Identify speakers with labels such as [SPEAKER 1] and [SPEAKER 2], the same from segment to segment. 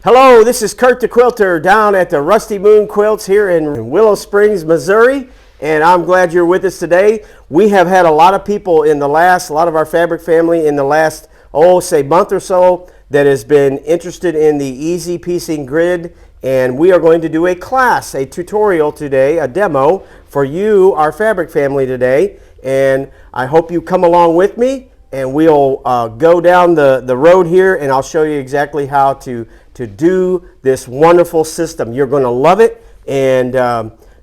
[SPEAKER 1] Hello, this is Kurt the Quilter down at the Rusty Moon Quilts here in Willow Springs, Missouri, and I'm glad you're with us today. We have had a lot of people a lot of our fabric family in the last, say month or so that has been interested in the easy piecing grid, and we are going to do a class, a tutorial today, a demo for you, our fabric family today, and I hope you come along with me. And we'll go down the road here, and I'll show you exactly how to do this wonderful system. You're going to love it, and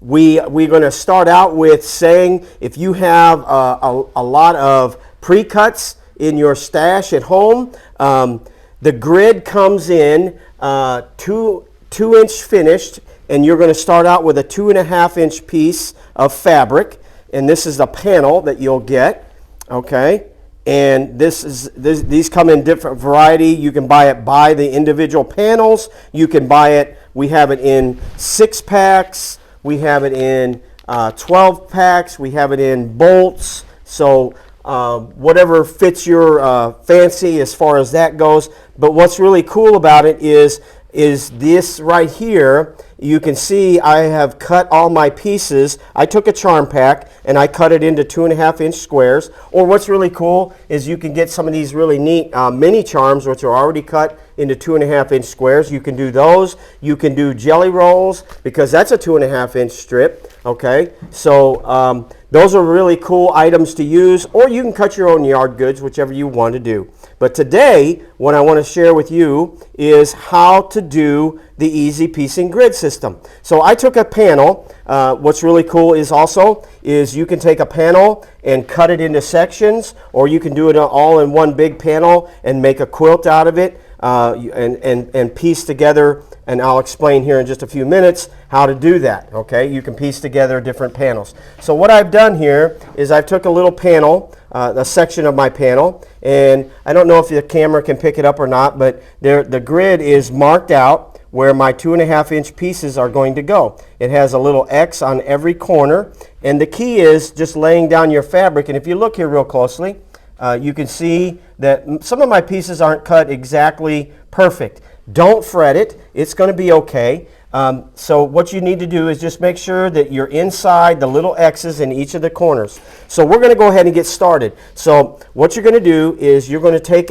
[SPEAKER 1] we're going to start out with saying if you have a lot of pre-cuts in your stash at home, the grid comes in 2-inch finished, and you're going to start out with a 2.5-inch piece of fabric, and this is the panel that you'll get, okay? And these come in different variety. You can buy it by the individual panels. You can buy it, we have it in 6-packs. We have it in 12-packs. We have it in bolts. So whatever fits your fancy as far as that goes. But what's really cool about it is this right here. You can see I have cut all my pieces. I took a charm pack and I cut it into 2.5-inch squares. Or what's really cool is you can get some of these really neat mini charms which are already cut into 2.5-inch squares. You can do those. You can do jelly rolls because that's a 2.5-inch strip. Okay, so those are really cool items to use, or you can cut your own yard goods, whichever you want to do. But today, what I want to share with you is how to do the easy piecing grid system. So I took a panel. What's really cool is you can take a panel and cut it into sections, or you can do it all in one big panel and make a quilt out of it and piece together. And I'll explain here in just a few minutes how to do that. Okay, you can piece together different panels. So what I've done here is I've took a little panel, a section of my panel, and I don't know if the camera can pick it up or not, but the grid is marked out where my 2.5-inch pieces are going to go. It has a little X on every corner, and the key is just laying down your fabric. And if you look here real closely, you can see that some of my pieces aren't cut exactly perfect. Don't fret it. It's going to be okay. So what you need to do is just make sure that you're inside the little X's in each of the corners. So we're going to go ahead and get started. So what you're going to do is you're going to take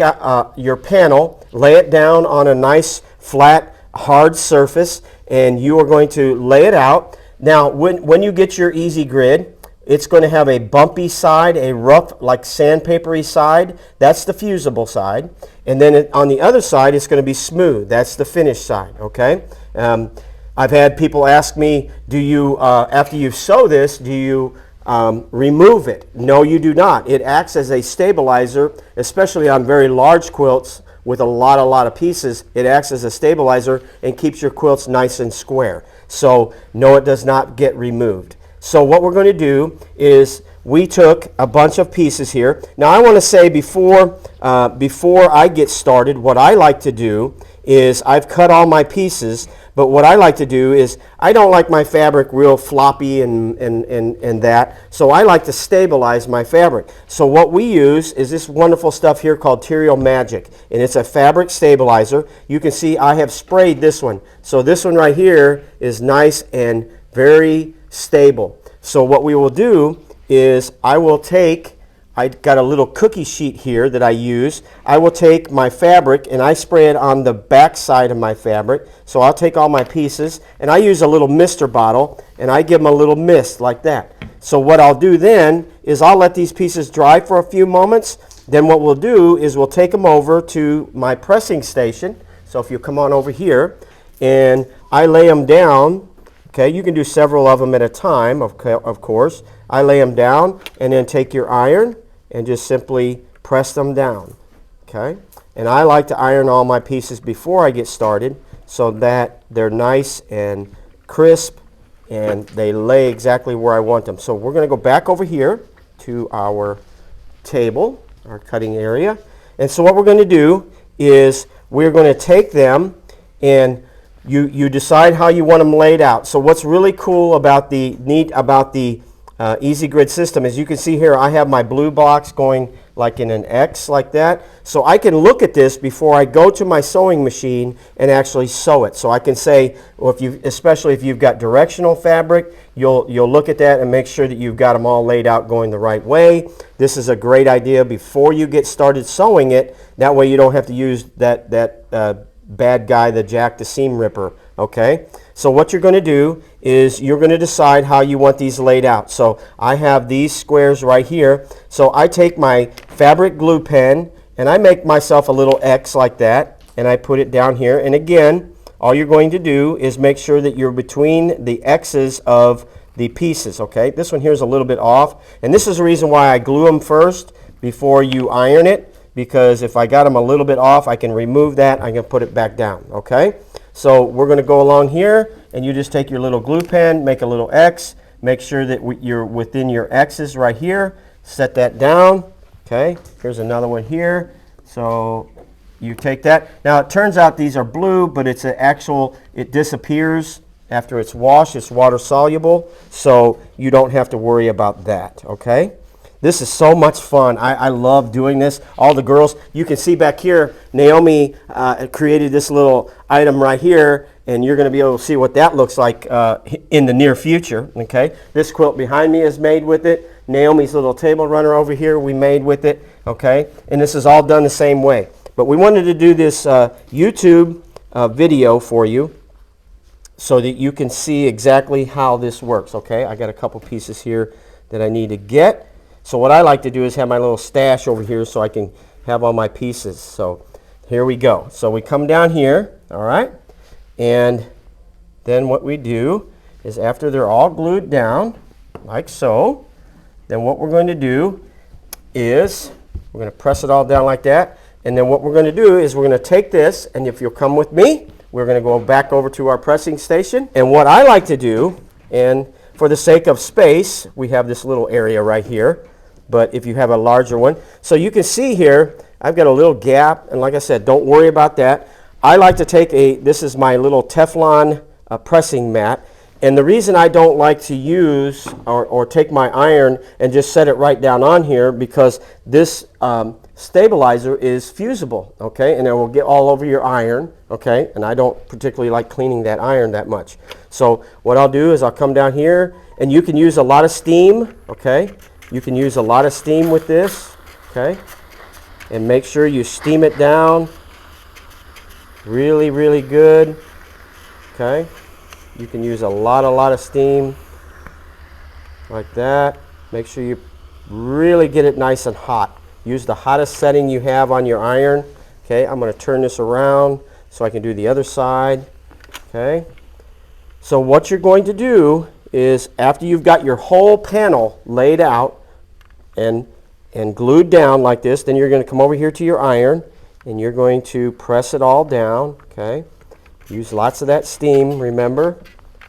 [SPEAKER 1] your panel, lay it down on a nice flat hard surface, and you are going to lay it out. Now when you get your easy grid, it's going to have a bumpy side, a rough, like sandpapery side. That's the fusible side. And then on the other side, it's going to be smooth. That's the finished side, okay? I've had people ask me, do you, after you sew this, do you remove it? No, you do not. It acts as a stabilizer, especially on very large quilts with a lot of pieces. It acts as a stabilizer and keeps your quilts nice and square. So, no, it does not get removed. So what we're going to do is we took a bunch of pieces here. Now I want to say before I get started, what I like to do is I've cut all my pieces, but what I like to do is I don't like my fabric real floppy and that, so I like to stabilize my fabric. So what we use is this wonderful stuff here called Terrio Magic, and it's a fabric stabilizer. You can see I have sprayed this one. So this one right here is nice and very stable. So what we will do is I got a little cookie sheet here that I use. I will take my fabric and I spray it on the back side of my fabric. So I'll take all my pieces and I use a little mister bottle and I give them a little mist like that. So what I'll do then is I'll let these pieces dry for a few moments. Then what we'll do is we'll take them over to my pressing station. So if you come on over here and I lay them down. Okay, you can do several of them at a time, of course. I lay them down and then take your iron and just simply press them down. Okay, and I like to iron all my pieces before I get started so that they're nice and crisp and they lay exactly where I want them. So we're going to go back over here to our table, our cutting area. And so what we're going to do is we're going to take them and you decide how you want them laid out. So what's really cool about the easy grid system. As you can see here, I have my blue box going like in an X like that. So I can look at this before I go to my sewing machine and actually sew it. So I can say, well, especially if you've got directional fabric, you'll look at that and make sure that you've got them all laid out going the right way. This is a great idea before you get started sewing it. That way you don't have to use that bad guy, the Jack the Seam Ripper. Okay, so what you're going to do is you're going to decide how you want these laid out. So I have these squares right here. So I take my fabric glue pen and I make myself a little X like that, and I put it down here. And again, all you're going to do is make sure that you're between the X's of the pieces. Okay, this one here is a little bit off, and this is the reason why I glue them first before you iron it, because if I got them a little bit off, I can remove that, I can put it back down. Okay, so we're going to go along here, and you just take your little glue pen, make a little X, make sure that you're within your X's right here, set that down. Okay, here's another one here. So you take that. Now it turns out these are blue, but it's an actual, it disappears after it's washed. It's water soluble, so you don't have to worry about that. Okay, this is so much fun. I love doing this. All the girls, you can see back here, Naomi created this little item right here, and you're going to be able to see what that looks like in the near future. Okay, this quilt behind me is made with it. Naomi's little table runner over here, we made with it. Okay, and this is all done the same way. But we wanted to do this YouTube video for you so that you can see exactly how this works. Okay, I got a couple pieces here that I need to get. So what I like to do is have my little stash over here so I can have all my pieces. So here we go. So we come down here, all right, and then what we do is after they're all glued down, like so, then what we're going to do is we're going to press it all down like that. And then what we're going to do is we're going to take this, and if you'll come with me, we're going to go back over to our pressing station. And what I like to do, and for the sake of space, we have this little area right here, but if you have a larger one, so you can see here, I've got a little gap, and like I said, don't worry about that. I like to take this is my little Teflon pressing mat, and the reason I don't like to use or take my iron and just set it right down on here, because this stabilizer is fusible, okay, and it will get all over your iron, okay, and I don't particularly like cleaning that iron that much. So what I'll do is I'll come down here, and you can use a lot of steam, okay, you can use a lot of steam with this, okay, and make sure you steam it down really, really good, okay. You can use a lot of steam like that. Make sure you really get it nice and hot. Use the hottest setting you have on your iron. Okay, I'm going to turn this around so I can do the other side. Okay, so what you're going to do is after you've got your whole panel laid out and glued down like this, then you're going to come over here to your iron and you're going to press it all down. Okay, use lots of that steam, remember.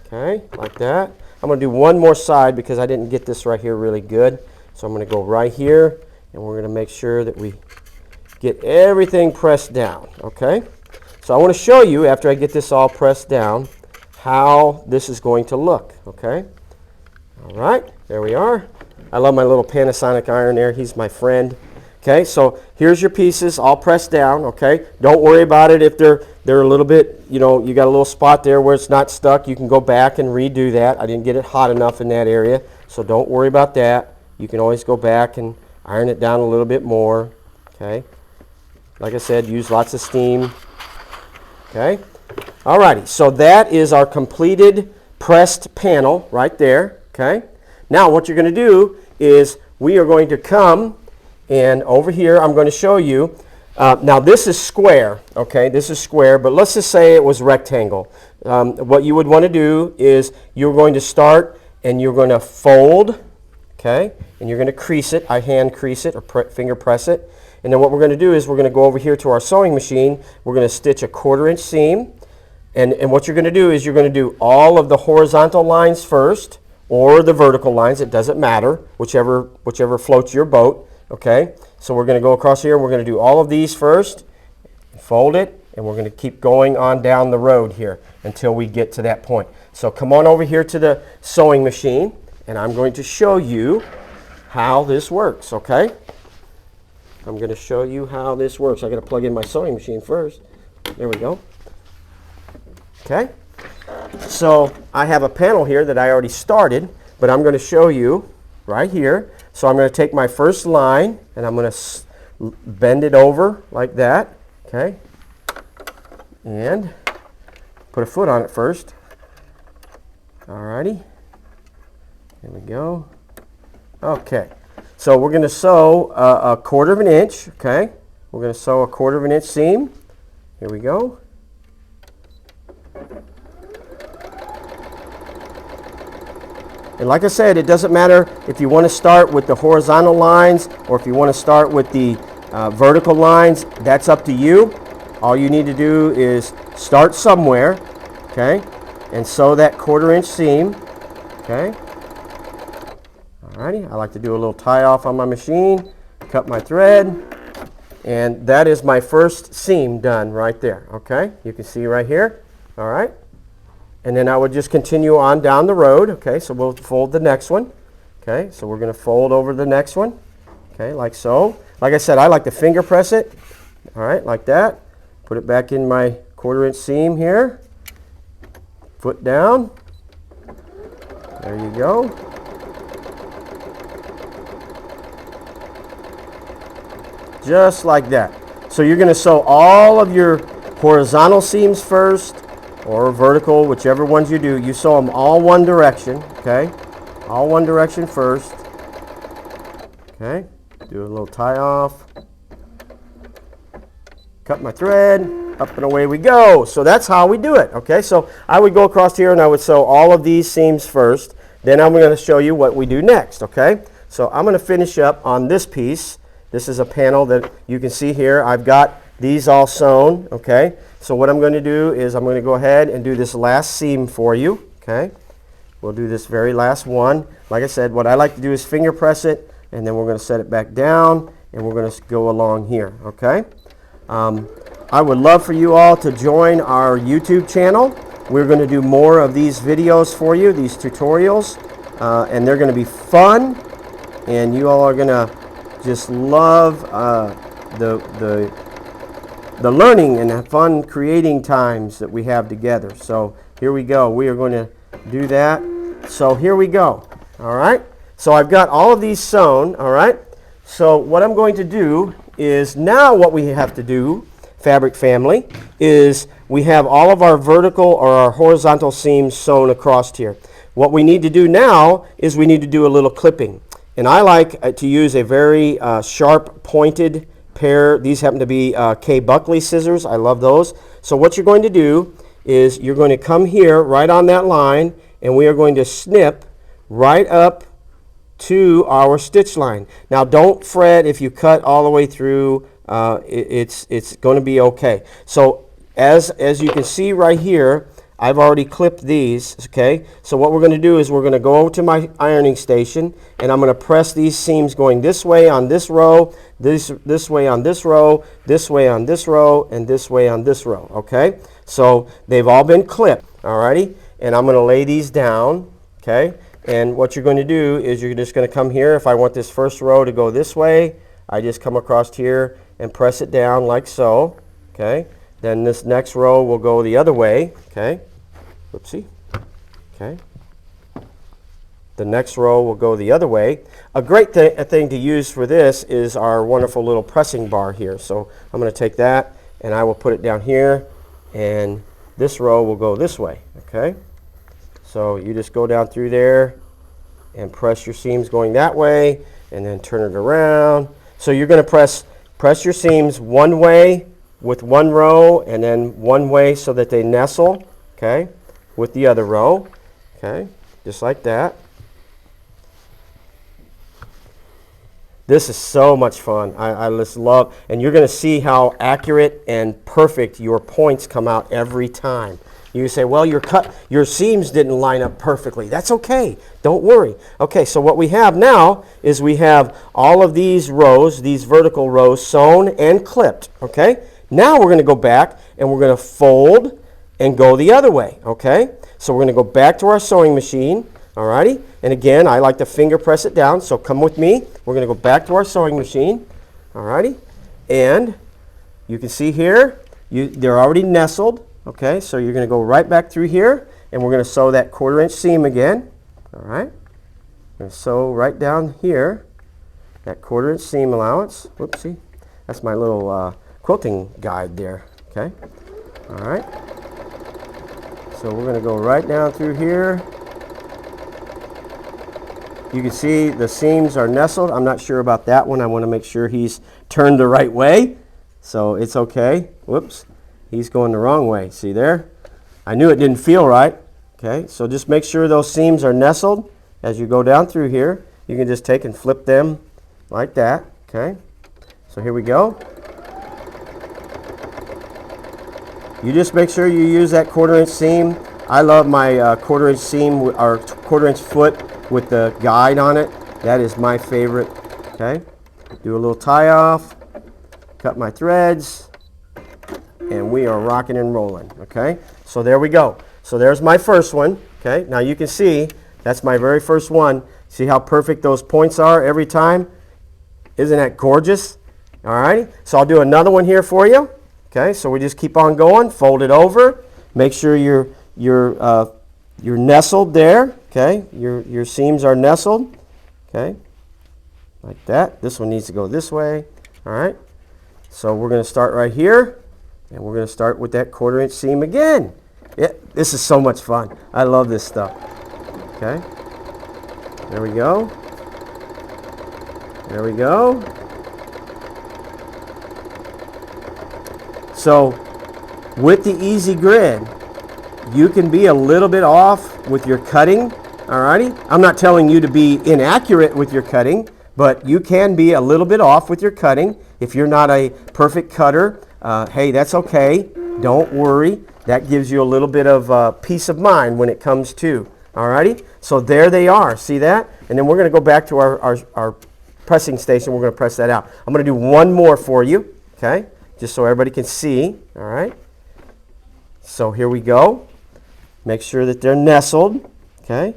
[SPEAKER 1] Okay, like that. I'm going to do one more side because I didn't get this right here really good. So I'm going to go right here, and we're going to make sure that we get everything pressed down. Okay, so I want to show you after I get this all pressed down how this is going to look. Okay, all right, there we are. I love my little Panasonic iron there. He's my friend. Okay, so here's your pieces all pressed down. Okay, don't worry about it if they're a little bit, you know, you got a little spot there where it's not stuck. You can go back and redo that. I didn't get it hot enough in that area, so don't worry about that. You can always go back and iron it down a little bit more. Okay, like I said, use lots of steam. Okay, alrighty, so that is our completed pressed panel right there. Okay, now what you're going to do is we are going to come and over here I'm going to show you. Now this is square, okay, this is square, but let's just say it was rectangle. What you would want to do is you're going to start and you're going to fold, okay, and you're going to crease it. I hand crease it or finger press it. And then what we're going to do is we're going to go over here to our sewing machine. We're going to stitch a 1/4 inch seam. And what you're going to do is you're going to do all of the horizontal lines first or the vertical lines. It doesn't matter, whichever floats your boat. Okay, so we're going to go across here. We're going to do all of these first, fold it, and we're going to keep going on down the road here until we get to that point. So come on over here to the sewing machine, and I'm going to show you how this works, okay? I'm going to show you how this works. I got to plug in my sewing machine first. There we go. Okay. So I have a panel here that I already started, but I'm going to show you right here. So I'm going to take my first line and I'm going to bend it over like that, okay? And put a foot on it first. Alrighty. Here we go. Okay. So we're going to sew a 1/4 of an inch, okay? We're going to sew a 1/4 of an inch seam. Here we go. And like I said, it doesn't matter if you want to start with the horizontal lines or if you want to start with the vertical lines. That's up to you. All you need to do is start somewhere, okay, and sew that 1/4 inch seam, okay. Alrighty, I like to do a little tie off on my machine, cut my thread, and that is my first seam done right there, okay. You can see right here, all right. And then I would just continue on down the road, okay, so we'll fold the next one, okay, so we're going to fold over the next one, okay, like so. Like I said, I like to finger press it, all right, like that. Put it back in my 1/4 inch seam here, foot down, there you go. Just like that. So you're going to sew all of your horizontal seams first, or vertical, whichever ones you do. You sew them all one direction, okay? All one direction first. Okay, do a little tie off. Cut my thread, up and away we go. So that's how we do it, okay? So I would go across here and I would sew all of these seams first. Then I'm going to show you what we do next, okay? So I'm going to finish up on this piece. This is a panel that you can see here. I've got these all sewn, okay? So what I'm going to do is I'm going to go ahead and do this last seam for you, okay? We'll do this very last one. Like I said, what I like to do is finger press it, and then we're going to set it back down, and we're going to go along here, okay? I would love for you all to join our YouTube channel. We're going to do more of these videos for you, these tutorials, and they're going to be fun, and you all are going to just love the learning and the fun creating times that we have together. So here we go. We are going to do that. So here we go. All right. So I've got all of these sewn. All right. So what I'm going to do is now what we have to do, fabric family, is we have all of our vertical or our horizontal seams sewn across here. What we need to do now is we need to do a little clipping. And I like to use a very sharp pointed pair. These happen to be K. Buckley scissors. I love those. So what you're going to do is you're going to come here right on that line, and we are going to snip right up to our stitch line. Now don't fret if you cut all the way through. It's going to be okay. So as you can see right here, I've already clipped these, okay? So what we're going to do is we're going to go over to my ironing station, and I'm going to press these seams going this way on this row, this way on this row, this way on this row, and this way on this row, okay? So they've all been clipped, alrighty? And I'm going to lay these down, okay? And what you're going to do is you're just going to come here. If I want this first row to go this way, I just come across here and press it down like so, okay? Then this next row will go the other way, okay? Whoopsie. Okay. The next row will go the other way. A great thing to use for this is our wonderful little pressing bar here. So I'm going to take that and I will put it down here, and this row will go this way, okay? So you just go down through there and press your seams going that way, and then turn it around. So you're going to press your seams one way with one row, and then one way so that they nestle, okay, with the other row, okay, just like that. This is so much fun. I just love, and you're going to see how accurate and perfect your points come out every time. You say, well, your seams didn't line up perfectly. That's okay. Don't worry. Okay, so what we have now is we have all of these rows, these vertical rows, sewn and clipped, okay? Now we're going to go back and we're going to fold and go the other way, okay? So we're going to go back to our sewing machine. Alrighty, and again, I like to finger press it down, so come with me. We're going to go back to our sewing machine. Alrighty, and you can see here, they're already nestled. Okay, so you're going to go right back through here, and we're going to sew that 1/4 inch seam again. Alright, going to sew right down here, that 1/4 inch seam allowance. Whoopsie, that's my little quilting guide there. Okay, alright, so we're going to go right down through here. You can see the seams are nestled. I'm not sure about that one. I want to make sure he's turned the right way. So it's okay. Whoops. He's going the wrong way. See there? I knew it didn't feel right. Okay. So just make sure those seams are nestled as you go down through here. You can just take and flip them like that. Okay. So here we go. You just make sure you use that 1/4 inch seam. I love my 1/4 inch seam or 1/4 inch foot with the guide on it. That is my favorite. Okay, do a little tie off, cut my threads, and we are rocking and rolling. Okay, so there we go. So there's my first one. Okay, now you can see that's my very first one. See how perfect those points are every time? Isn't that gorgeous? All right, so I'll do another one here for you. Okay, so we just keep on going, fold it over, make sure you're nestled there. Okay, your seams are nestled. Okay, like that. This one needs to go this way. All right, so we're going to start right here, and we're going to start with that 1/4 inch seam again. Yeah, this is so much fun. I love this stuff. Okay, there we go. There we go. So with the easy grid, you can be a little bit off with your cutting. Alrighty, I'm not telling you to be inaccurate with your cutting, but you can be a little bit off with your cutting. If you're not a perfect cutter, hey, that's okay. Don't worry. That gives you a little bit of peace of mind when it comes to. Alrighty, so there they are. See that? And then we're going to go back to our pressing station. We're going to press that out. I'm going to do one more for you, okay, just so everybody can see. All right. So here we go. Make sure that they're nestled. Okay.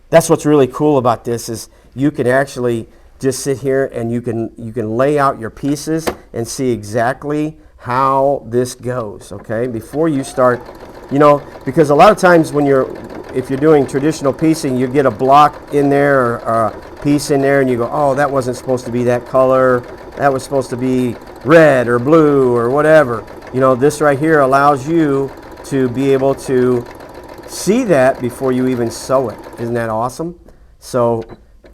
[SPEAKER 1] That's what's really cool about this is you can actually just sit here and you can lay out your pieces and see exactly how this goes. Okay. Before you start, you know, because a lot of times when if you're doing traditional piecing, you get a block in there or a piece in there and you go, oh, that wasn't supposed to be that color. That was supposed to be red or blue or whatever. You know, this right here allows you to be able to see that before you even sew it. Isn't that awesome? So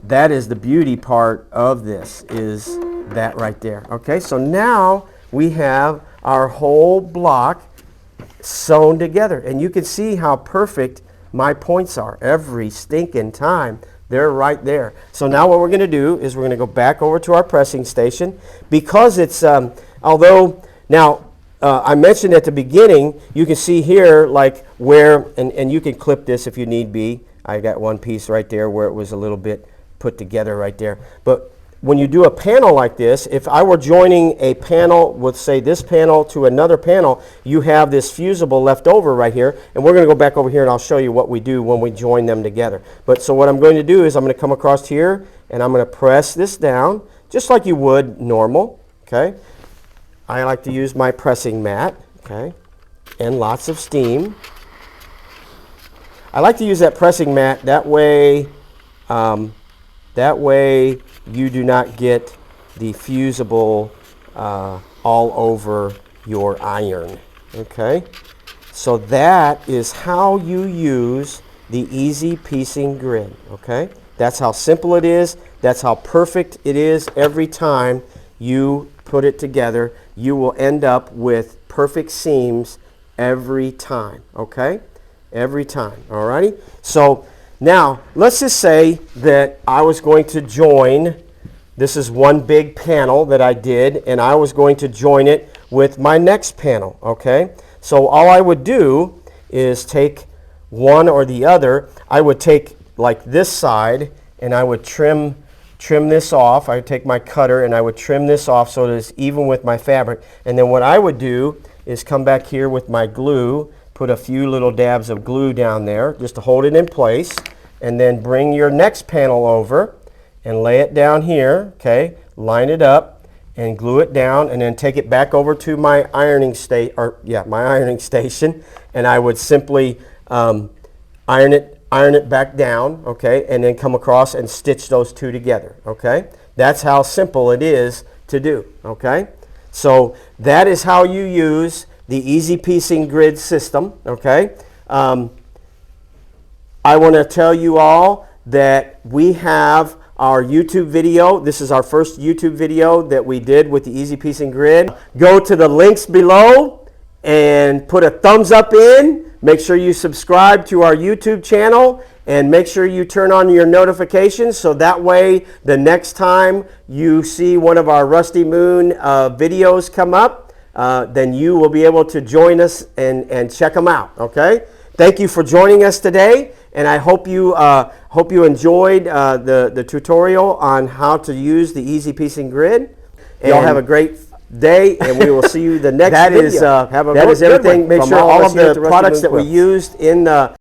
[SPEAKER 1] that is the beauty part of this, is that right there. Okay, so now we have our whole block sewn together, and you can see how perfect my points are every stinking time. They're right there. So now what we're going to do is we're going to go back over to our pressing station, because it's although now I mentioned at the beginning, you can see here like where, and you can clip this if you need be. I got one piece right there where it was a little bit put together right there. But when you do a panel like this, if I were joining a panel with, say, this panel to another panel, you have this fusible left over right here. And we're going to go back over here and I'll show you what we do when we join them together. But so what I'm going to do is I'm going to come across here and I'm going to press this down just like you would normal. Okay. I like to use my pressing mat. Okay. And lots of steam. I like to use that pressing mat that way. You do not get the fusible all over your iron. Okay, so that is how you use the easy piecing grid. Okay, that's how simple it is. That's how perfect it is. Every time you put it together, you will end up with perfect seams every time. Okay, every time. Alrighty, so now, let's just say that I was going to join, this is one big panel that I did, and I was going to join it with my next panel, okay? So all I would do is take one or the other. I would take like this side, and I would trim this off. I would take my cutter, and I would trim this off so that it's even with my fabric. And then what I would do is come back here with my glue, put a few little dabs of glue down there just to hold it in place. and then bring your next panel over and lay it down here, okay? Line it up and glue it down, and then take it back over to my ironing station, and I would simply iron it back down, okay, and then come across and stitch those two together, okay? That's how simple it is to do, okay? So that is how you use the Easy Piecing Grid system, okay? I want to tell you all that we have our YouTube video. This is our first YouTube video that we did with the Easy Piecing Grid. Go to the links below and put a thumbs up in. Make sure you subscribe to our YouTube channel, and make sure you turn on your notifications so that way the next time you see one of our Rusty Moon videos come up, then you will be able to join us and check them out, okay? Thank you for joining us today, and I hope you enjoyed the tutorial on how to use the Easy Piecing Grid. Y'all have a great day, and we will see you the next video. That is everything. Make sure all of the products that we used in the